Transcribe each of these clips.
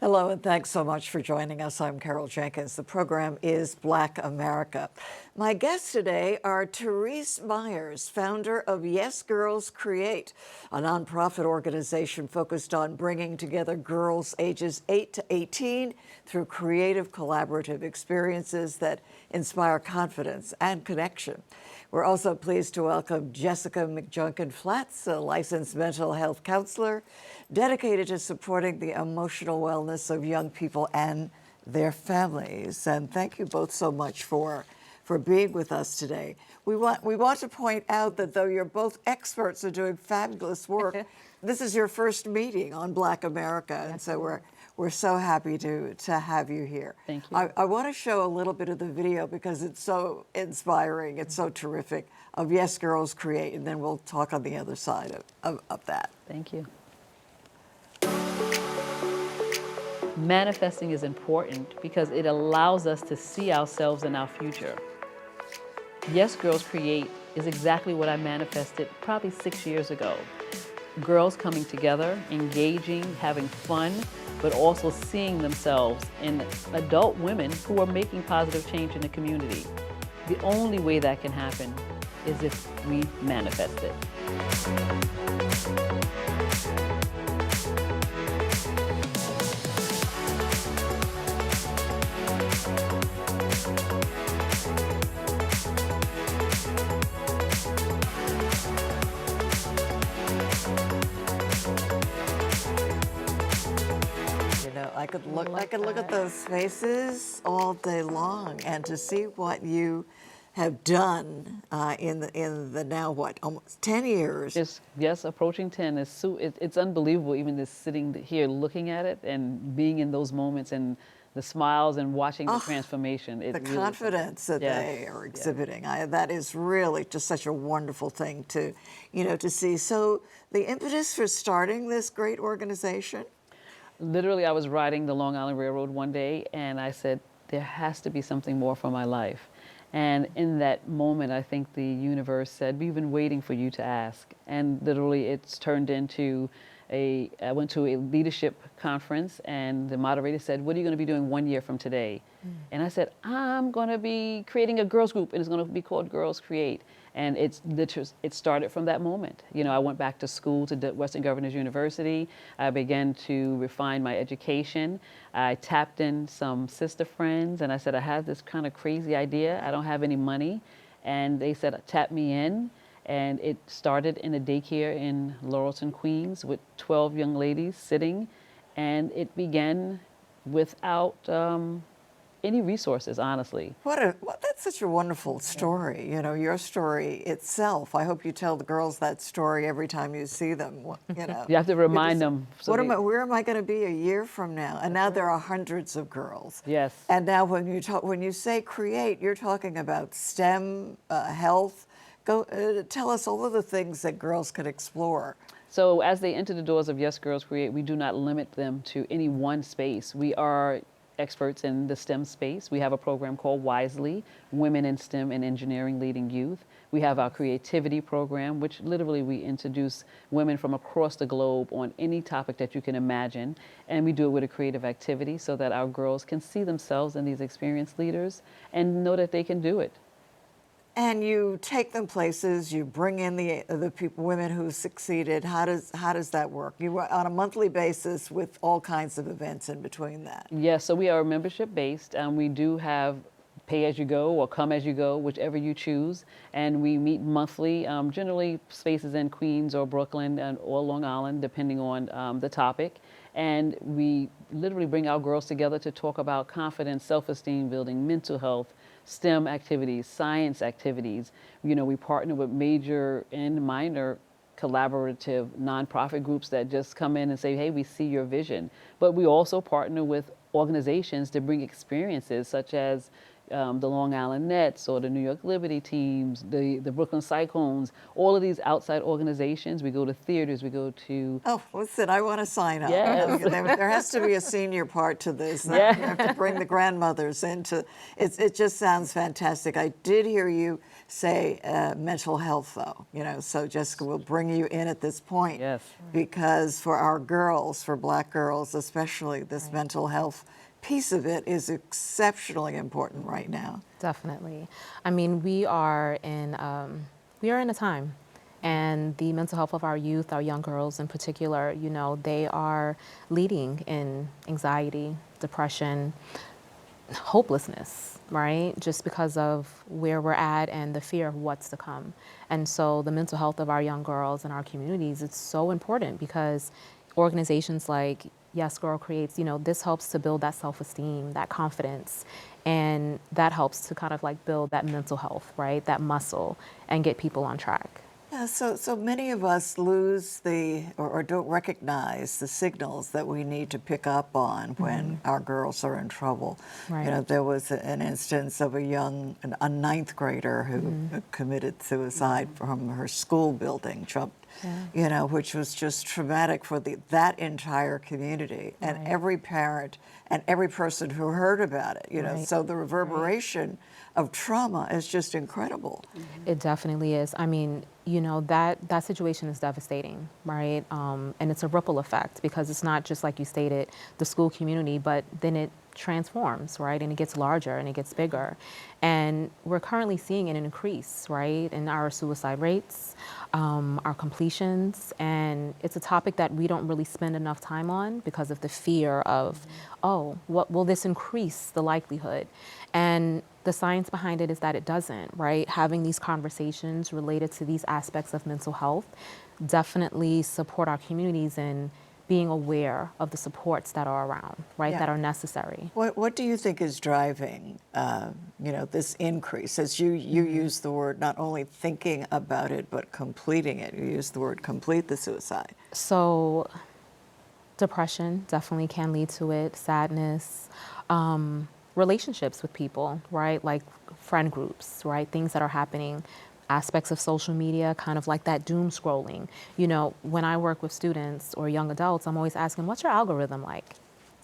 Hello, and thanks so much for joining us. I'm Carol Jenkins. The program is Black America. My guests today are Therese Myers, founder of Yes Girls Create, a nonprofit organization focused on bringing together girls ages 8 to 18 through creative, collaborative experiences that inspire confidence and connection. We're also pleased to welcome Jessica McJunkin-Flatts, a licensed mental health counselor dedicated to supporting the emotional wellness of young people and their families. And thank you both so much for being with us today. We want to point out that though you're both experts and doing fabulous work, this is your first meeting on Black America, and so we're so happy to have you here. Thank you. I want to show a little bit of the video because it's so inspiring, it's so terrific, of Yes Girls Create, and then we'll talk on the other side of that. Thank you. Manifesting is important because it allows us to see ourselves in our future. Yes Girls Create is exactly what I manifested probably 6 years ago. Girls coming together, engaging, having fun, but also seeing themselves in adult women who are making positive change in the community. The only way that can happen is if we manifest it. I could look at those faces all day long, and to see what you have done in the now what, almost 10 years. Yes, approaching 10 is it's unbelievable. Even just sitting here looking at it and being in those moments and the smiles and watching the transformation. The confidence that they are exhibiting. That is really just such a wonderful thing to see. So the impetus for starting this great organization? Literally, I was riding the Long Island Railroad one day, and I said, there has to be something more for my life. And in that moment, I think the universe said, we've been waiting for you to ask. And literally, it's turned into I went to a leadership conference, and the moderator said, what are you going to be doing 1 year from today? And I said, I'm going to be creating a girls group, and it's going to be called Girls Create. And it started from that moment. I went back to school to Western Governors University. I began to refine my education. I tapped in some sister friends, and I said, I have this kind of crazy idea. I don't have any money. And they said, tap me in. And it started in a daycare in Laurelton, Queens, with 12 young ladies sitting. And it began without any resources, honestly. That's such a wonderful story. Your story itself. I hope you tell the girls that story every time you see them. You have to remind them. Where am I going to be a year from now? And now there are hundreds of girls. Yes. And now when you say create, you're talking about STEM, health. Tell us all of the things that girls could explore. So as they enter the doors of Yes Girls Create, we do not limit them to any one space. We are experts in the STEM space. We have a program called Wisely, Women in STEM and Engineering Leading Youth. We have our creativity program, which literally we introduce women from across the globe on any topic that you can imagine. And we do it with a creative activity so that our girls can see themselves in these experienced leaders and know that they can do it. And you take them places, you bring in the people, women who succeeded. How does that work? You work on a monthly basis with all kinds of events in between that. Yes, so we are membership based, and we do have pay as you go or come as you go, whichever you choose. And we meet monthly, generally spaces in Queens or Brooklyn or Long Island, depending on the topic. And we literally bring our girls together to talk about confidence, self-esteem building, mental health, STEM activities, science activities. We partner with major and minor collaborative nonprofit groups that just come in and say, hey, we see your vision. But we also partner with organizations to bring experiences such as the Long Island Nets or the New York Liberty teams, the Brooklyn Cyclones, all of these outside organizations. We go to theaters, we go to... Oh, listen, I want to sign up. Yes. There has to be a senior part to this. Yeah. You have to bring the grandmothers into it. It just sounds fantastic. I did hear you say mental health, though. So Jessica will bring you in at this point. Yes. Because for our girls, for Black girls especially, this mental health piece of it is exceptionally important right now. Definitely. I mean, we are in a time, and the mental health of our youth, our young girls in particular, they are leading in anxiety, depression, hopelessness, right? Just because of where we're at and the fear of what's to come. And so the mental health of our young girls and our communities, it's so important because organizations like Yes Girl Creates, this helps to build that self-esteem, that confidence, and that helps to kind of like build that mental health, right? That muscle, and get people on track. Yeah, so many of us lose or don't recognize the signals that we need to pick up on when our girls are in trouble. Right. There was an instance of a ninth grader who committed suicide from her school building, jumped, which was just traumatic for that entire community and every parent and every person who heard about it. So the reverberation of trauma is just incredible. It definitely is. I mean, that situation is devastating, right? And it's a ripple effect because it's not just like you stated, the school community, but then it transforms, right? And it gets larger and it gets bigger. And we're currently seeing an increase, right, in our suicide rates, our completions. And it's a topic that we don't really spend enough time on because of the fear of, what will this increase the likelihood? And the science behind it is that it doesn't, right? Having these conversations related to these aspects of mental health definitely support our communities in being aware of the supports that are around, right, that are necessary. What do you think is driving, this increase? As you use the word, not only thinking about it, but completing it. You use the word complete the suicide. So depression definitely can lead to it, sadness, relationships with people, right, like friend groups, right, things that are happening, aspects of social media, kind of like that doom scrolling. When I work with students or young adults, I'm always asking, what's your algorithm like?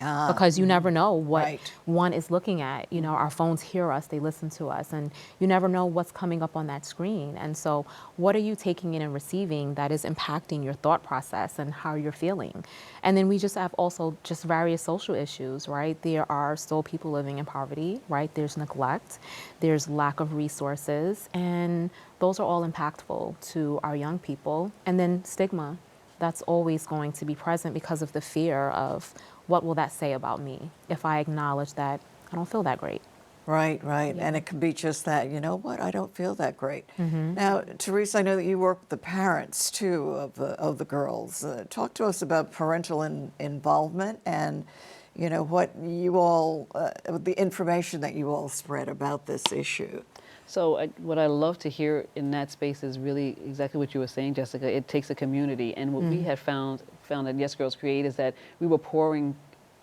Because you never know what one is looking at. Our phones hear us, they listen to us, and you never know what's coming up on that screen. And so what are you taking in and receiving that is impacting your thought process and how you're feeling? And then we just have also just various social issues, right? There are still people living in poverty, right? There's neglect, there's lack of resources, and those are all impactful to our young people. And then stigma, that's always going to be present because of the fear of what will that say about me if I acknowledge that I don't feel that great. Right. And it can be just that, I don't feel that great. Now, Therese, I know that you work with the parents, too, of the girls. Talk to us about parental involvement and, what you all, the information that you all spread about this issue. So what I love to hear in that space is really exactly what you were saying, Jessica. It takes a community. And what we had found at Yes Girls Create is that we were pouring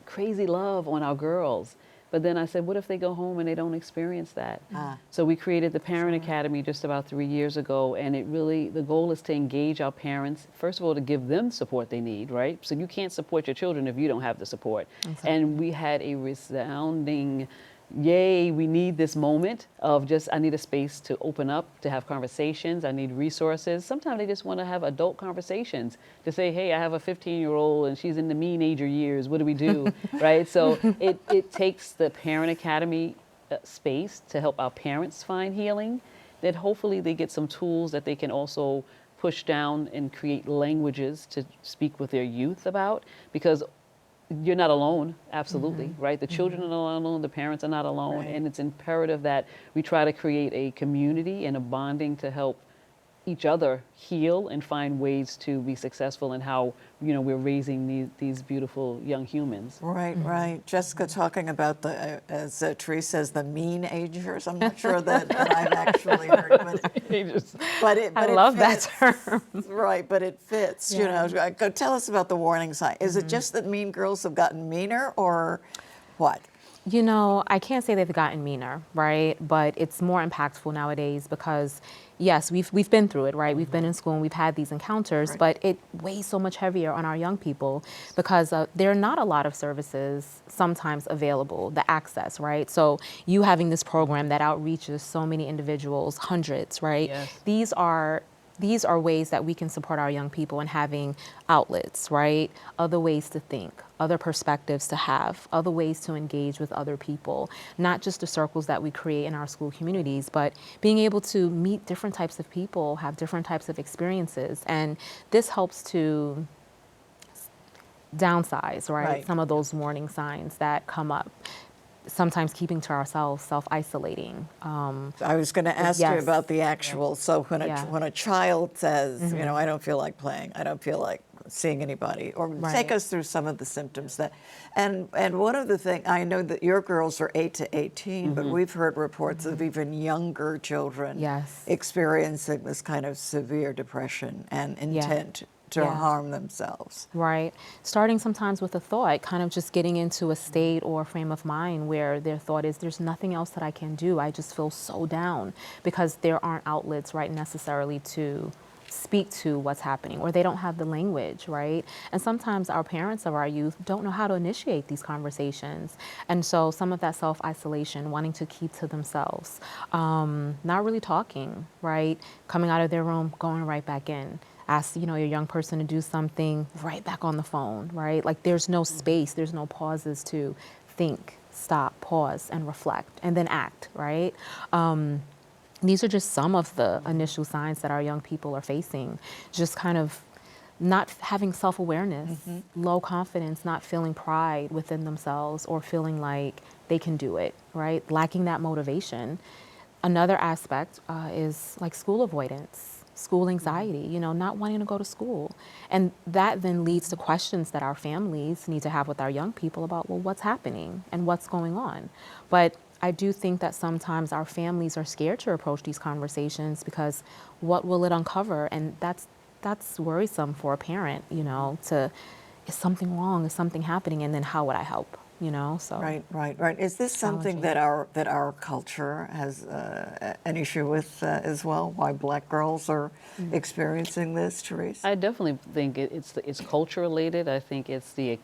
crazy love on our girls. But then I said, what if they go home and they don't experience that? So we created the Parent Academy just about 3 years ago. And the goal is to engage our parents, first of all, to give them support they need, right? So you can't support your children if you don't have the support. Exactly. And we had a resounding yay, we need this moment of I need a space to open up, to have conversations. I need resources. Sometimes they just want to have adult conversations to say, hey, I have a 15-year-old and she's in the teenager years. What do we do? Right? So it takes the Parent Academy space to help our parents find healing, that hopefully they get some tools that they can also push down and create languages to speak with their youth about, because you're not alone, absolutely, right? The children are not alone, the parents are not alone, and it's imperative that we try to create a community and a bonding to help each other heal and find ways to be successful in how we're raising these beautiful young humans. Right. Jessica, talking about as Therese says, the mean agers. I'm not sure that I've actually heard, but I love fits. that term. Right, but it fits. Yeah. Go tell us about the warning sign. Is it just that mean girls have gotten meaner, or what? You know, I can't say they've gotten meaner, right? But it's more impactful nowadays because, yes, we've been through it, right? We've been in school and we've had these encounters, Right. but it weighs so much heavier on our young people because there are not a lot of services sometimes available, the access, right? So you having this program that outreaches so many individuals, hundreds, right? Yes. These are ways that we can support our young people in having outlets, right? Other ways to think, other perspectives to have, other ways to engage with other people, not just the circles that we create in our school communities, but being able to meet different types of people, have different types of experiences. And this helps to downsize, right? Right. Some of those warning signs that come up. Sometimes keeping to ourselves, self-isolating. I was going to ask you Yes. about the actual. So when Yeah. when a child says, you know, I don't feel like playing, I don't feel like seeing anybody, or take Right. us through some of the symptoms that, and one of the things, I know that your girls are 8 to 18, but we've heard reports of even younger children Yes. experiencing this kind of severe depression and intent to Yeah. harm themselves. Right. Starting sometimes with a thought, kind of just getting into a state or a frame of mind where their thought is, there's nothing else that I can do. I just feel so down because there aren't outlets, right, necessarily to speak to what's happening, or they don't have the language, right? And sometimes our parents of our youth don't know how to initiate these conversations. And so some of that self-isolation, wanting to keep to themselves, not really talking, right? Coming out of their room, going right back in. Ask, you know, your young person to do something, right back on the phone, right? Like there's no space, there's no pauses to think, stop, pause, and reflect, and then act, right? These are just some of the initial signs that our young people are facing. Just kind of not having self-awareness, low confidence, not feeling pride within themselves or feeling like they can do it, right? Lacking that motivation. Another aspect is like school avoidance, school anxiety, you know, not wanting to go to school. And that then leads to questions that our families need to have with our young people about, well, what's happening and what's going on? But I do think that sometimes our families are scared to approach these conversations because what will it uncover? And that's worrisome for a parent, you know, is something wrong? Is something happening? And then how would I help? You know, so. Right. Is this something that our culture has an issue with as well? Why Black girls are experiencing this, Therese? I definitely think it's culture related. I think it's the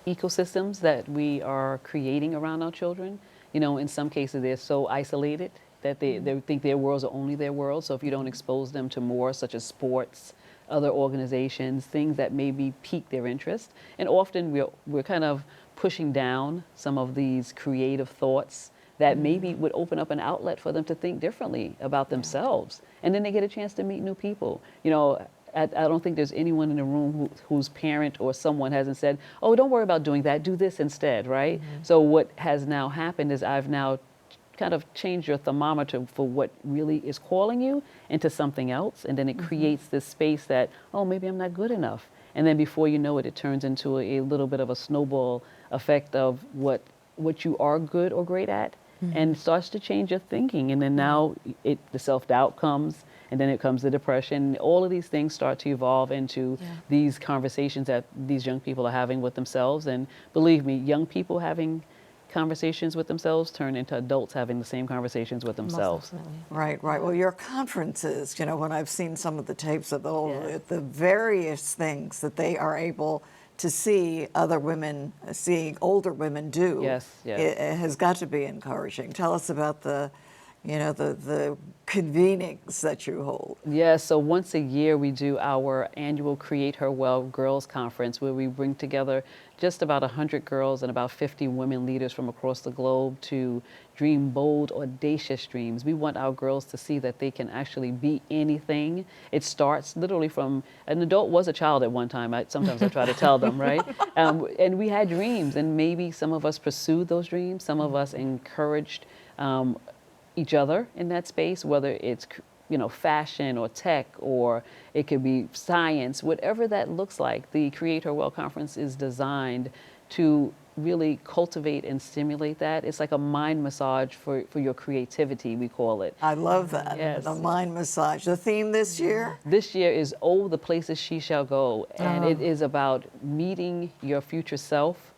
ecosystems that we are creating around our children. You know, in some cases they're so isolated that they think their worlds are only their world. So if you don't expose them to more, such as sports, other organizations, things that maybe pique their interest, and often we're kind of pushing down some of these creative thoughts that maybe would open up an outlet for them to think differently about themselves, and then they get a chance to meet new people. You know, I don't think there's anyone in the room whose parent or someone hasn't said, oh, don't worry about doing that, do this instead, right? So what has now happened is I've now kind of changed your thermometer for what really is calling you into something else, and then it creates this space that, oh, maybe I'm not good enough. And then before you know it, it turns into a little bit of a snowball effect of what you are good or great at, and starts to change your thinking. And then now the self-doubt comes, and then it comes the depression. All of these things start to evolve into these conversations that these young people are having with themselves. And believe me, young people having conversations with themselves turn into adults having the same conversations with themselves. Right. Well, your conferences, you know, when I've seen some of the tapes of the various things that they are able to see other women, seeing older women do, it has got to be encouraging. Tell us about the convenings that you hold. Yes, so once a year we do our annual Create Her Well Girls Conference, where we bring together just about 100 girls and about 50 women leaders from across the globe to dream bold, audacious dreams. We want our girls to see that they can actually be anything. It starts literally from, an adult was a child at one time. Sometimes I try to tell them, right? And we had dreams, and maybe some of us pursued those dreams. Some of us encouraged each other in that space, whether it's, you know, fashion or tech, or it could be science, whatever that looks like. The Create Her Well Conference is designed to really cultivate and stimulate that. It's like a mind massage for your creativity, we call it. I love that. Yes. The mind massage. The theme this year? This year is Oh, the Places She Shall Go. And it is about meeting your future self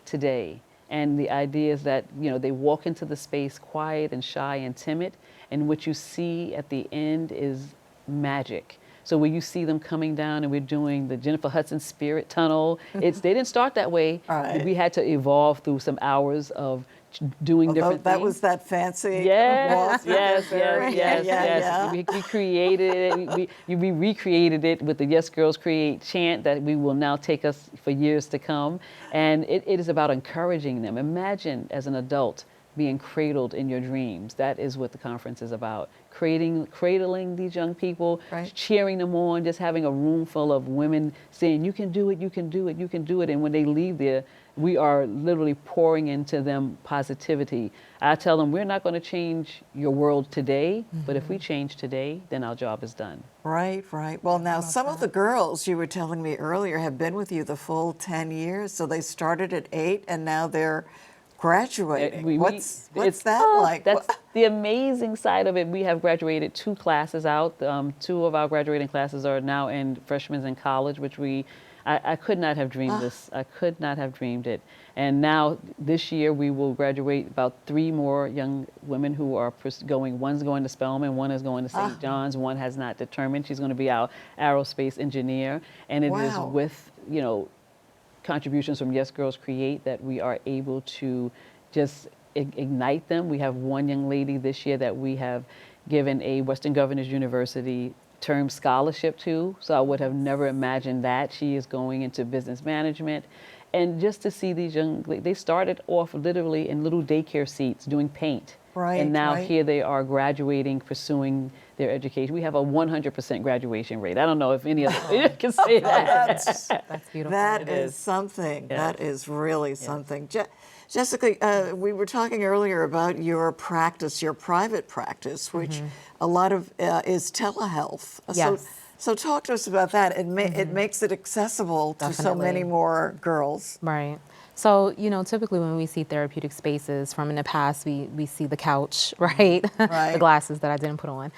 today. And the idea is that, you know, they walk into the space quiet and shy and timid, and what you see at the end is magic. So when you see them coming down and we're doing the Jennifer Hudson Spirit Tunnel, they didn't start that way. Right. We had to evolve through some hours of doing different That things. was that fancy Yes, walk. yes, yes, yes, yes. We created it. We recreated it with the Yes Girls Create chant that we will now take us for years to come. And it is about encouraging them. Imagine as an adult being cradled in your dreams. That is what the conference is about. Cradling these young people, Right. cheering them on, just having a room full of women saying, you can do it, you can do it, you can do it. And when they leave there, we are literally pouring into them positivity. I tell them, we're not going to change your world today, but if we change today, then our job is done. Right, right. Well, now some of the girls you were telling me earlier have been with you the full 10 years. So they started at 8 and now they're graduating. What's that like? That's the amazing side of it. We have graduated 2 classes out. 2 of our graduating classes are now in freshmen in college, which I could not have dreamed this. I could not have dreamed it. And now this year we will graduate about 3 more young women who are going. One's going to Spelman, one is going to St. John's, one has not determined. She's going to be our aerospace engineer, and it is with, you know, contributions from Yes Girls Create that we are able to just ignite them. We have one young lady this year that we have given a Western Governors University term scholarship to, so I would have never imagined that. She is going into business management. And just to see these they started off literally in little daycare seats doing paint. Right, and now right. here they are graduating, pursuing their education. We have a 100% graduation rate. I don't know if any of you can say that. That's beautiful. That is something. Yes. That is really something. Jessica, we were talking earlier about your practice, your private practice, which a lot of is telehealth. Yes. So talk to us about that. It makes it accessible to so Definitely. many more girls. Right. So, you know, typically when we see therapeutic spaces from in the past, we see the couch, right? Right. The glasses that I didn't put on.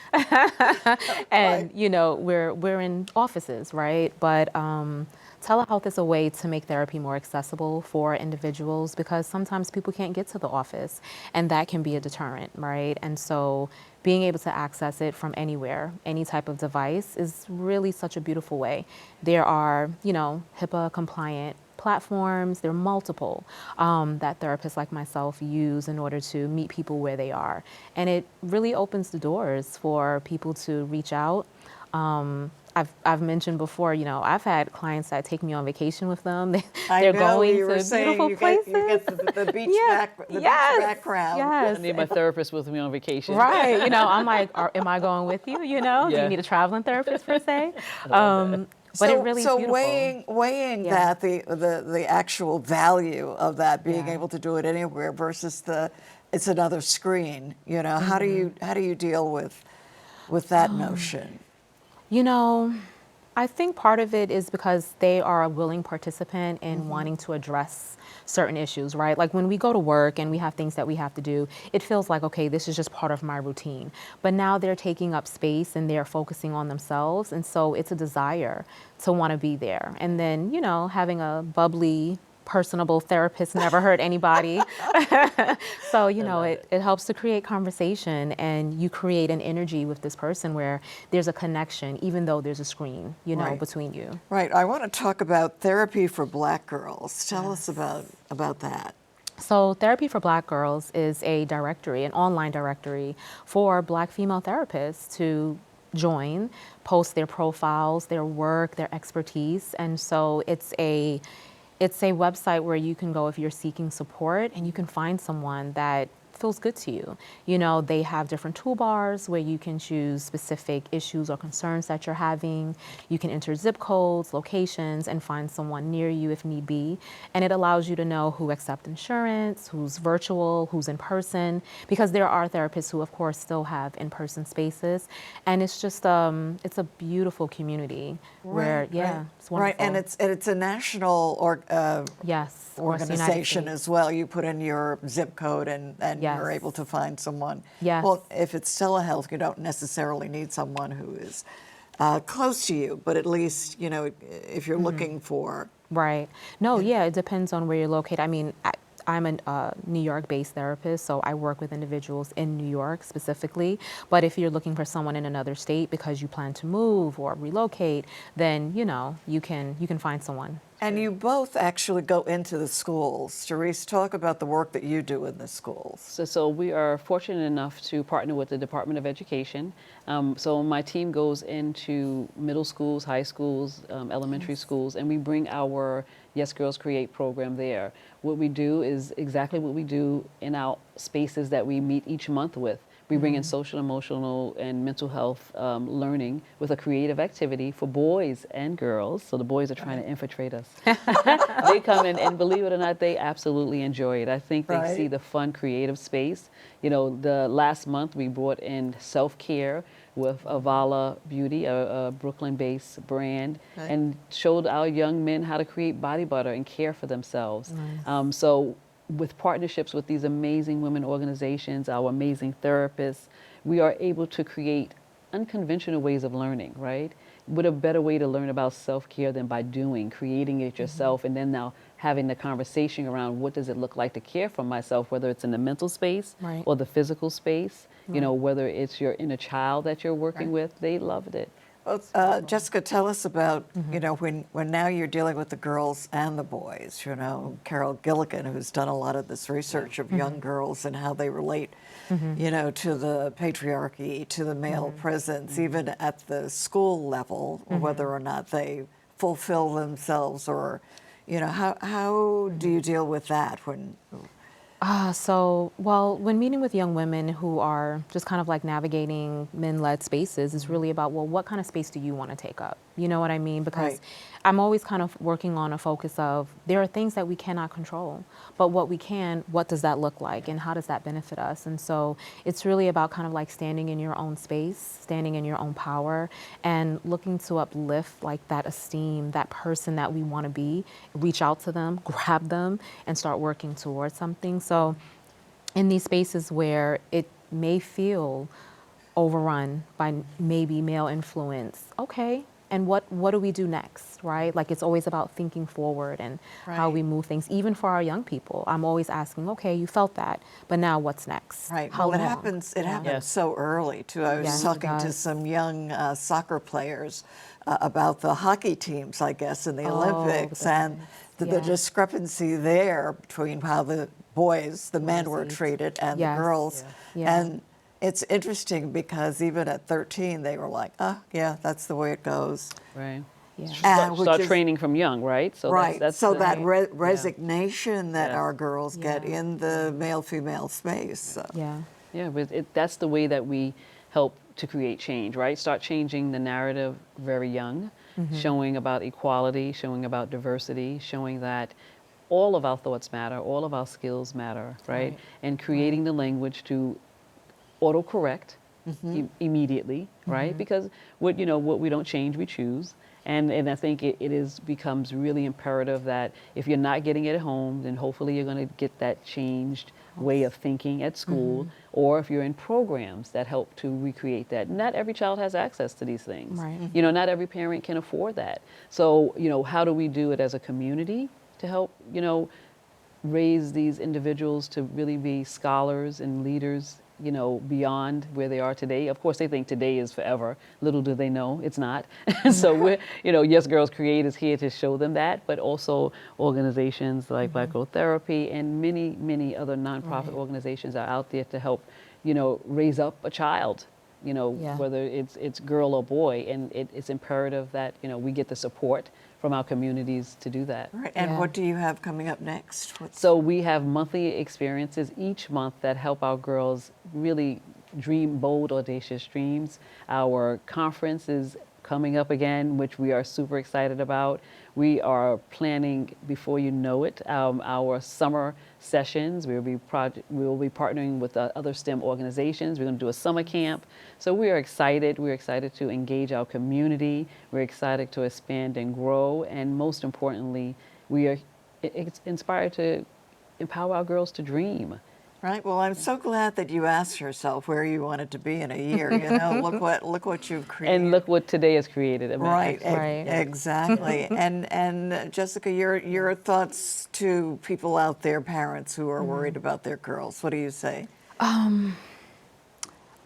And, you know, we're in offices, right? But telehealth is a way to make therapy more accessible for individuals because sometimes people can't get to the office and that can be a deterrent, right? And so being able to access it from anywhere, any type of device is really such a beautiful way. There are, you know, HIPAA compliant platforms, there are multiple that therapists like myself use in order to meet people where they are. And it really opens the doors for people to reach out. I've mentioned before, you know, I've had clients that take me on vacation with them. They're going to beautiful places. You get the beach, beach background. Yes. I need my therapist with me on vacation. Right. You know, I'm like, am I going with you? You know, do Yeah. you need a traveling therapist per se? But it really is beautiful. weighing that the actual value of that, being able to do it anywhere versus it's another screen. You know, how do you deal with that notion? You know, I think part of it is because they are a willing participant in wanting to address certain issues, right? Like when we go to work and we have things that we have to do, it feels like, okay, this is just part of my routine. But now they're taking up space and they're focusing on themselves. And so it's a desire to want to be there. And then, you know, having a bubbly, personable therapist never hurt anybody. So, you know, it helps to create conversation and you create an energy with this person where there's a connection, even though there's a screen, you know, between you. Right. I want to talk about therapy for Black girls. Tell us about that. So Therapy for Black Girls is a directory, an online directory for Black female therapists to join, post their profiles, their work, their expertise. And so it's a website where you can go if you're seeking support and you can find someone that feels good to you. You know, they have different toolbars where you can choose specific issues or concerns that you're having. You can enter zip codes, locations, and find someone near you if need be. And it allows you to know who accepts insurance, who's virtual, who's in person, because there are therapists who, of course, still have in-person spaces. And it's just, it's a beautiful community where, it's wonderful. Right, and it's a national organization as well. You put in your zip code and you're able to find someone. Yes. Well, if it's telehealth, you don't necessarily need someone who is close to you, but at least, you know, if you're looking for. Right. No, it depends on where you're located. I mean, I'm a New York-based therapist, so I work with individuals in New York specifically. But if you're looking for someone in another state because you plan to move or relocate, then you can find someone. And you both actually go into the schools. Therese, talk about the work that you do in the schools. So we are fortunate enough to partner with the Department of Education. So my team goes into middle schools, high schools, elementary schools, and we bring our Yes Girls Create program there. What we do is exactly what we do in our spaces that we meet each month with. We bring in social, emotional, and mental health learning with a creative activity for boys and girls. So the boys are trying to infiltrate us. They come in, and believe it or not, they absolutely enjoy it. I think they see the fun, creative space. The last month we brought in self-care with Avala Beauty, a Brooklyn-based brand, and showed our young men how to create body butter and care for themselves. Nice. So with partnerships with these amazing women organizations, our amazing therapists, we are able to create unconventional ways of learning, right? What a better way to learn about self-care than by doing, creating it yourself, and then now having the conversation around what does it look like to care for myself, whether it's in the mental space or the physical space, whether it's your inner child that you're working with, they loved it. Well, Jessica, tell us about, when now you're dealing with the girls and the boys, Carol Gilligan, who's done a lot of this research of young girls and how they relate, to the patriarchy, to the male presence, even at the school level, whether or not they fulfill themselves or, how do you deal with that when... Well, when meeting with young women who are just kind of like navigating men-led spaces, it's really about, well, what kind of space do you want to take up? You know what I mean? Because I'm always kind of working on a focus of, there are things that we cannot control, but what we can, what does that look like and how does that benefit us? And so it's really about kind of like standing in your own space, standing in your own power, and looking to uplift like that esteem, that person that we want to be, reach out to them, grab them, and start working towards something. So in these spaces where it may feel overrun by maybe male influence, okay, and what do we do next, right? Like, it's always about thinking forward and how we move things, even for our young people. I'm always asking, okay, you felt that, but now what's next? Right. How Well, long? it happens so early, too. I was Yes, it talking to does. some young soccer players about the hockey teams, I guess, in the Olympics, and the discrepancy there between how the boys, the men were treated, and the girls. And it's interesting because even at 13, they were like, oh, yeah, that's the way it goes. Right. Yeah. Start training from young, right? So that's so the, that resignation that our girls get in the male-female space. So. Yeah, but that's the way that we help to create change, right? Start changing the narrative very young, showing about equality, showing about diversity, showing that all of our thoughts matter, all of our skills matter, right? And creating the language to autocorrect immediately, right? Because what we don't change, we choose. And I think it becomes really imperative that if you're not getting it at home, then hopefully you're going to get that changed way of thinking at school, or if you're in programs that help to recreate that. Not every child has access to these things. Right. Not every parent can afford that. So, how do we do it as a community to help, raise these individuals to really be scholars and leaders, beyond where they are today? Of course, they think today is forever. Little do they know it's not. So we're, Yes Girls Create is here to show them that, but also organizations like Black Girl Therapy and many, many other nonprofit organizations are out there to help, raise up a child, whether it's girl or boy. And it's imperative that, we get the support from our communities to do that. Right. And what do you have coming up next? So we have monthly experiences each month that help our girls really dream bold, audacious dreams. Our conference is coming up again, which we are super excited about. We are planning, before you know it, our summer sessions. We will be partnering with other STEM organizations. We're going to do a summer camp. So we are excited. We're excited to engage our community. We're excited to expand and grow. And most importantly, we are inspired to empower our girls to dream. Right. Well, I'm so glad that you asked yourself where you wanted to be in a year. You know, look what you've created. And look what today has created. I mean, Right. Right. Exactly. And Jessica, your thoughts to people out there, parents who are worried about their girls. What do you say? I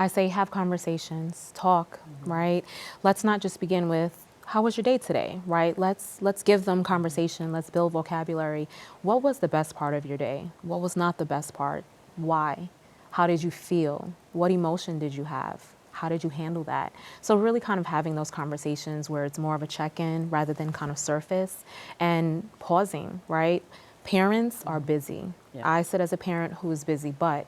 say have conversations, talk, right? Let's not just begin with how was your day today, right? Let's give them conversation, let's build vocabulary. What was the best part of your day? What was not the best part? Why? How did you feel? What emotion did you have? How did you handle that? So really kind of having those conversations where it's more of a check-in rather than kind of surface and pausing, right? Parents are busy. Yeah. I sit as a parent who is busy, but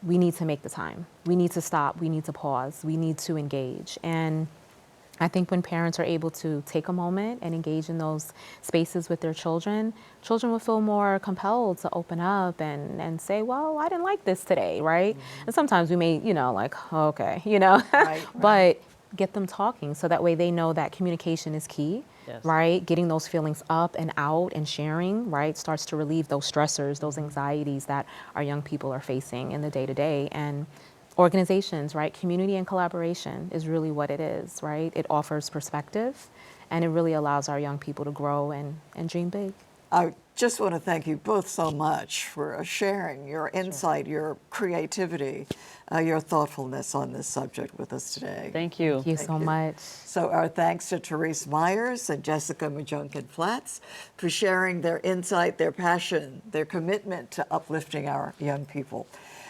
we need to make the time. We need to stop. We need to pause. We need to engage. And I think when parents are able to take a moment and engage in those spaces with their children, children will feel more compelled to open up and say, well, I didn't like this today, right? And sometimes we may, like, oh, okay, Right. but get them talking so that way they know that communication is key. Yes. Right? Getting those feelings up and out and sharing, right, starts to relieve those stressors, those anxieties that our young people are facing in the day to day. And organizations, right, community and collaboration is really what it is, right? It offers perspective and it really allows our young people to grow and dream big. I just want to thank you both so much for sharing your insight, your creativity, your thoughtfulness on this subject with us today. Thank you. Thank you so much. So our thanks to Therese Myers and Jessica Majunkin-Flats for sharing their insight, their passion, their commitment to uplifting our young people.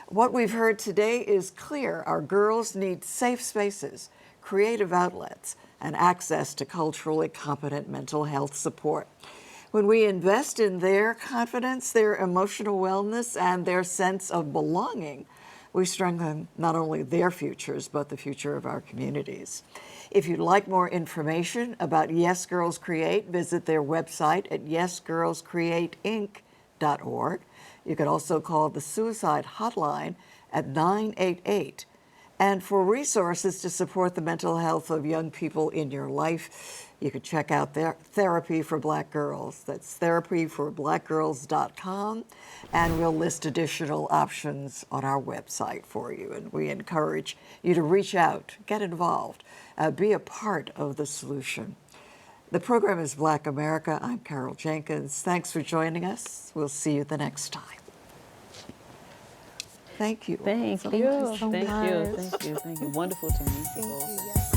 What we've heard today is clear. Our girls need safe spaces, creative outlets, and access to culturally competent mental health support. When we invest in their confidence, their emotional wellness, and their sense of belonging, we strengthen not only their futures, but the future of our communities. If you'd like more information about Yes Girls Create, visit their website at yesgirlscreateinc.org. You can also call the suicide hotline at 988. And for resources to support the mental health of young people in your life, you can check out their Therapy for Black Girls. That's therapyforblackgirls.com, and we'll list additional options on our website for you. And we encourage you to reach out, get involved, be a part of the solution. The program is Black America. I'm Carol Jenkins. Thanks for joining us. We'll see you the next time. Thank you. Thank you. Thank you so Thank much. you. Thank you. Thank you. Wonderful to meet you both.